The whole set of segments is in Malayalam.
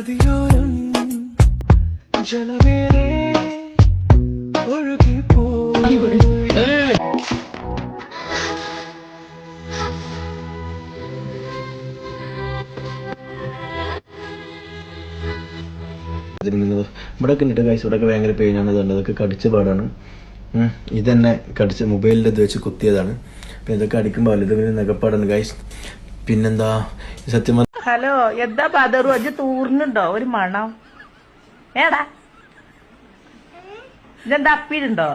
നദിയോരം ജലമേറെ ഒഴുകിപ്പോ ഇവിടെ കണ്ടിട്ട് ഗൈസ് ഇവിടെയൊക്കെ ഭയങ്കര പെയിനാണ്. ഇതുണ്ട് ഇതൊക്കെ കടിച്ച പാടാണ്. ഇതന്നെ കടിച്ച മൊബൈലിൽ ഇത് വെച്ച് കുത്തിയതാണ്. പിന്നെ ഇതൊക്കെ അടിക്കുമ്പോൾ ഇത് പിന്നെ നെഗപ്പാടാണ് ഗൈസ്. പിന്നെന്താ സത്യം. ഹലോ എന്താ പതറു അജ് തൂർന്നുണ്ടോ ഒരു മണം ഏടാ ഇതെന്താ അപ്പീലുണ്ടോ?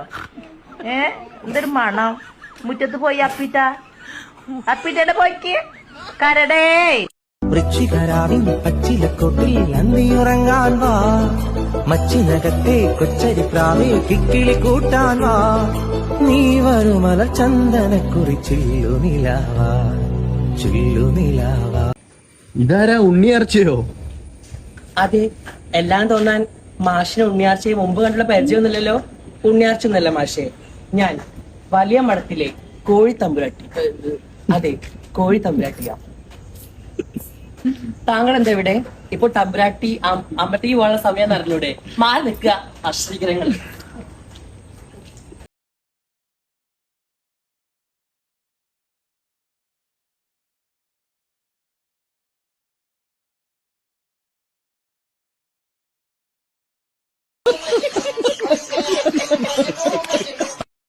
എന്തൊരു മണം. മുറ്റത്ത് പോയി അപ്പിട്ട പോയിക്ക് കരടേ. വൃശ്ചികരാവിൻ പച്ചിലക്കൊട്ടിൽ അന്തിയുറങ്ങാൻ വാ, മച്ചിനകത്തെ കൊച്ചരി പ്രാവേ കിക്കിളി കൂട്ടാൻ വാ, നീ വരുമല ചന്ദനക്കുറിച്ചില്ലു നിലാവാ ചുല്ലു നിലാവാ. ഇതാരാ ഉണ്ണിയാർച്ചയോ? അതെ, എല്ലാം തോന്നാൻ മാഷിന് ഉണ്ണിയാർച്ചയെ മുമ്പ് കണ്ടുള്ള പരിചയമൊന്നുമില്ലല്ലോ. ഉണ്ണിയാർച്ച എന്നല്ല മാഷെ, ഞാൻ വലിയ മഠത്തിലെ കോഴി തമ്പുരാട്ടി. അതെ, കോഴി തമ്പുരാട്ടിയാ. താങ്കൾ എന്താ ഇവിടെ? ഇപ്പൊ തമ്പുരാട്ടി അമ്പത്തേക്ക് പോകാനുള്ള സമയം നടന്നൂടെ? മാറി നിൽക്കുക അശ്രീകരങ്ങൾ.